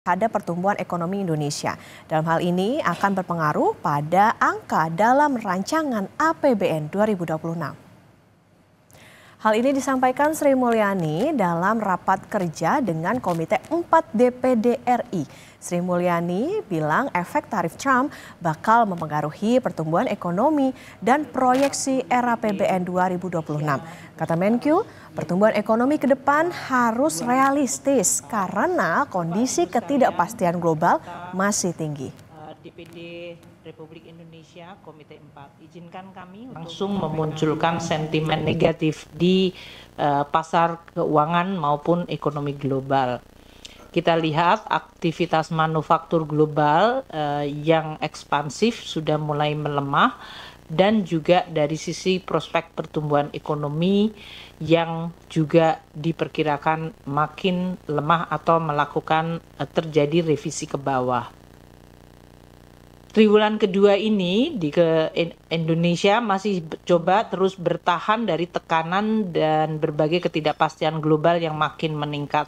terhadap pertumbuhan ekonomi Indonesia. Dalam hal ini akan berpengaruh pada angka dalam rancangan APBN 2026. Hal ini disampaikan Sri Mulyani dalam rapat kerja dengan Komite 4 DPD RI. Sri Mulyani bilang efek tarif Trump bakal mempengaruhi pertumbuhan ekonomi dan proyeksi era APBN 2026. Kata Menkyu, pertumbuhan ekonomi ke depan harus realistis karena kondisi ketidakpastian global masih tinggi. DPD Republik Indonesia Komite 4, izinkan kami langsung memunculkan sentimen negatif di pasar keuangan maupun ekonomi global. Kita lihat aktivitas manufaktur global yang ekspansif sudah mulai melemah dan juga dari sisi prospek pertumbuhan ekonomi yang juga diperkirakan makin lemah atau melakukan terjadi revisi ke bawah. Triwulan kedua ini di Indonesia masih coba terus bertahan dari tekanan dan berbagai ketidakpastian global yang makin meningkat.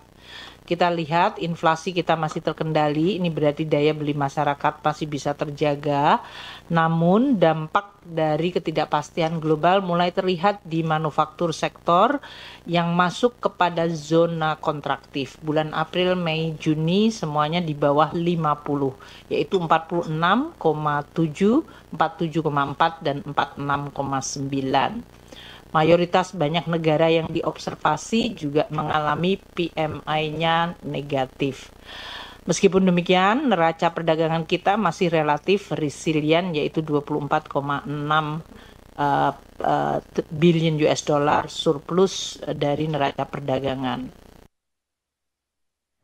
Kita lihat inflasi kita masih terkendali, ini berarti daya beli masyarakat masih bisa terjaga. Namun dampak dari ketidakpastian global mulai terlihat di manufaktur sektor yang masuk kepada zona kontraktif. Bulan April, Mei, Juni semuanya di bawah 50, yaitu 46,7, 47,4, dan 46,9. Mayoritas banyak negara yang diobservasi juga mengalami PMI-nya negatif. Meskipun demikian, neraca perdagangan kita masih relatif resilient, yaitu 24,6 billion US dollar surplus dari neraca perdagangan.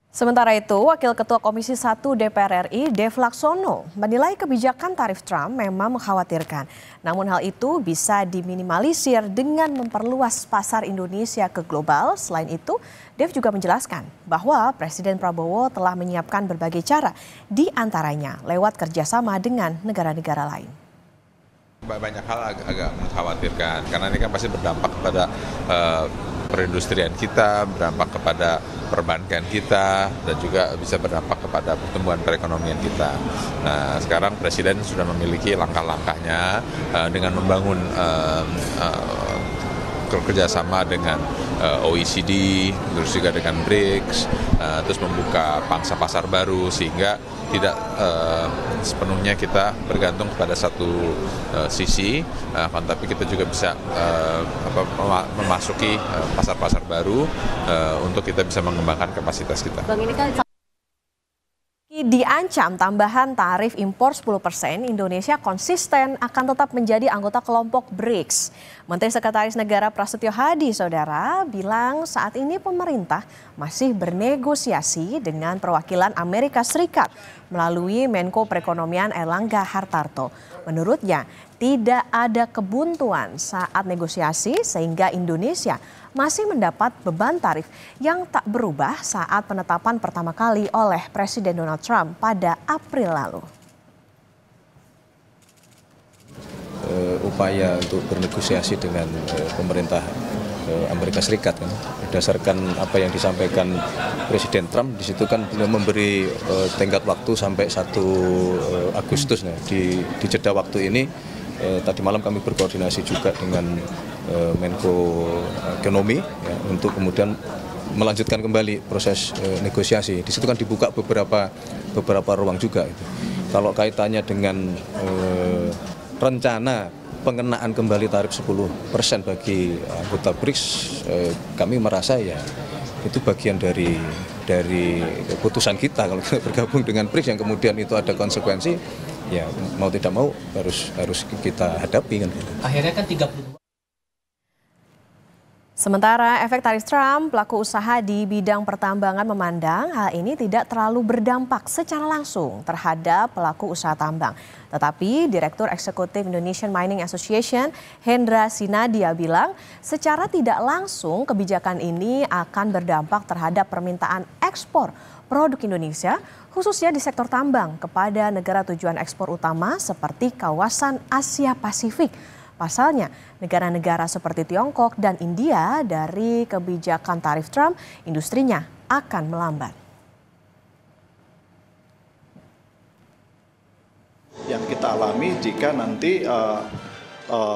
Sementara itu, Wakil Ketua Komisi 1 DPR RI, Dev Laksono, menilai kebijakan tarif Trump memang mengkhawatirkan. Namun hal itu bisa diminimalisir dengan memperluas pasar Indonesia ke global. Selain itu, Dev juga menjelaskan bahwa Presiden Prabowo telah menyiapkan berbagai cara, di antaranya lewat kerjasama dengan negara-negara lain. Banyak hal agak mengkhawatirkan, karena ini kan pasti berdampak kepada perindustrian kita, berdampak kepada perbankan kita, dan juga bisa berdampak kepada pertumbuhan perekonomian kita. Nah, sekarang Presiden sudah memiliki langkah-langkahnya dengan membangun kerjasama dengan OECD, terus juga dengan BRICS, terus membuka pangsa pasar baru sehingga tidak sepenuhnya kita bergantung kepada satu sisi, tapi kita juga bisa memasuki pasar-pasar baru untuk kita bisa mengembangkan kapasitas kita. Bang, ini kan diancam tambahan tarif impor 10%, Indonesia konsisten akan tetap menjadi anggota kelompok BRICS. Menteri Sekretaris Negara Prasetyo Hadi, saudara, bilang saat ini pemerintah masih bernegosiasi dengan perwakilan Amerika Serikat melalui Menko Perekonomian Airlangga Hartarto. Menurutnya, tidak ada kebuntuan saat negosiasi sehingga Indonesia masih mendapat beban tarif yang tak berubah saat penetapan pertama kali oleh Presiden Donald Trump pada April lalu. Upaya untuk bernegosiasi dengan pemerintah Amerika Serikat kan, berdasarkan apa yang disampaikan Presiden Trump, di situ kan beliau memberi tenggat waktu sampai 1 Agustus. Nah, di jeda waktu ini tadi malam kami berkoordinasi juga dengan Menko Ekonomi ya, untuk kemudian melanjutkan kembali proses negosiasi. Di situ kan dibuka beberapa ruang juga. Kalau kaitannya dengan rencana pengenaan kembali tarif 10% bagi anggota BRICS, kami merasa ya itu bagian dari keputusan kita kalau kita bergabung dengan BRICS yang kemudian itu ada konsekuensi, ya mau tidak mau harus kita hadapi kan. Akhirnya kan 32. Sementara efek tarif Trump, pelaku usaha di bidang pertambangan memandang hal ini tidak terlalu berdampak secara langsung terhadap pelaku usaha tambang. Tetapi Direktur Eksekutif Indonesian Mining Association, Hendra Sinadia, bilang secara tidak langsung kebijakan ini akan berdampak terhadap permintaan ekspor produk Indonesia, khususnya di sektor tambang kepada negara tujuan ekspor utama seperti kawasan Asia Pasifik. Pasalnya, negara-negara seperti Tiongkok dan India dari kebijakan tarif Trump, industrinya akan melambat. kita alami jika nanti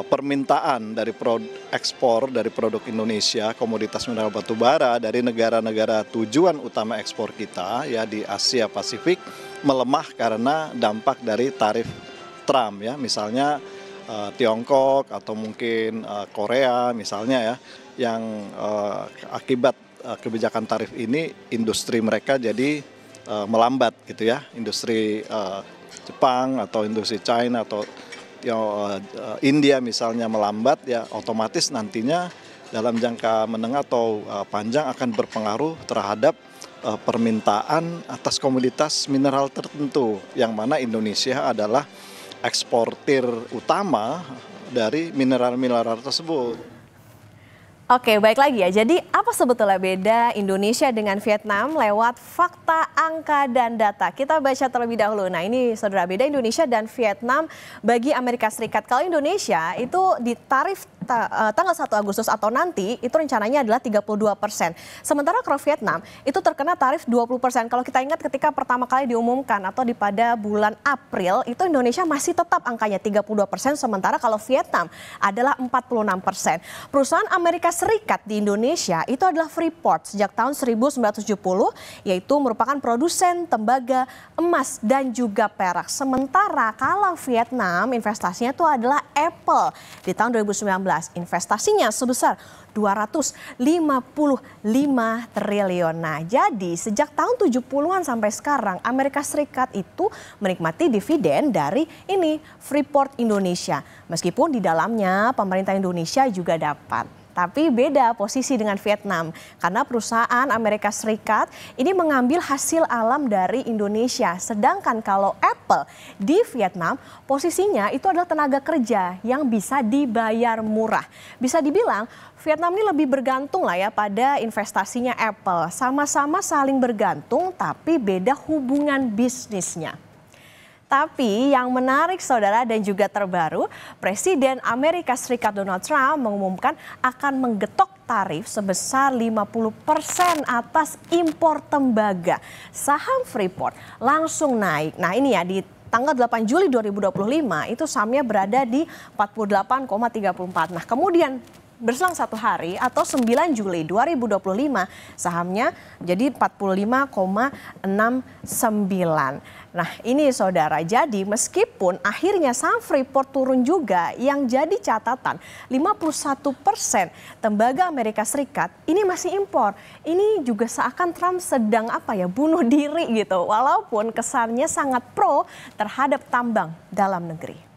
permintaan dari ekspor dari produk Indonesia, komoditas mineral batu bara dari negara-negara tujuan utama ekspor kita ya di Asia Pasifik melemah karena dampak dari tarif Trump ya, misalnya Tiongkok atau mungkin Korea misalnya ya, yang akibat kebijakan tarif ini industri mereka jadi melambat gitu ya, industri Jepang atau industri China atau India misalnya melambat ya, otomatis nantinya dalam jangka menengah atau panjang akan berpengaruh terhadap permintaan atas komoditas mineral tertentu yang mana Indonesia adalah eksportir utama dari mineral-mineral tersebut. Oke, baik lagi ya. Jadi apa sebetulnya beda Indonesia dengan Vietnam lewat fakta, angka, dan data? Kita baca terlebih dahulu. Nah ini saudara, beda Indonesia dan Vietnam bagi Amerika Serikat. Kalau Indonesia itu di tarif tanggal 1 Agustus atau nanti itu rencananya adalah 32%. Sementara kalau Vietnam itu terkena tarif 20%. Kalau kita ingat ketika pertama kali diumumkan atau pada bulan April itu Indonesia masih tetap angkanya 32%. Sementara kalau Vietnam adalah 46%. Perusahaan Amerika Serikat di Indonesia itu adalah Freeport sejak tahun 1970, yaitu merupakan produsen tembaga, emas, dan juga perak. Sementara kalau Vietnam investasinya itu adalah Apple di tahun 2019. Investasinya sebesar 255 triliun. Nah, jadi sejak tahun 70-an sampai sekarang Amerika Serikat itu menikmati dividen dari ini Freeport Indonesia. Meskipun di dalamnya pemerintah Indonesia juga dapat. Tapi beda posisi dengan Vietnam karena perusahaan Amerika Serikat ini mengambil hasil alam dari Indonesia. Sedangkan kalau Apple di Vietnam posisinya itu adalah tenaga kerja yang bisa dibayar murah. Bisa dibilang Vietnam ini lebih bergantung lah ya pada investasinya Apple. Sama-sama saling bergantung tapi beda hubungan bisnisnya. Tapi yang menarik saudara dan juga terbaru, Presiden Amerika Serikat Donald Trump mengumumkan akan menggetok tarif sebesar 50% atas impor tembaga. Saham Freeport langsung naik. Nah ini ya di tanggal 8 Juli 2025 itu sahamnya berada di 48,34. Nah kemudian berselang satu hari atau 9 Juli 2025 sahamnya jadi 45,69. Nah ini saudara, jadi meskipun akhirnya saham Freeport turun juga, yang jadi catatan 51% tembaga Amerika Serikat ini masih impor. Ini juga seakan Trump sedang bunuh diri gitu, walaupun kesannya sangat pro terhadap tambang dalam negeri.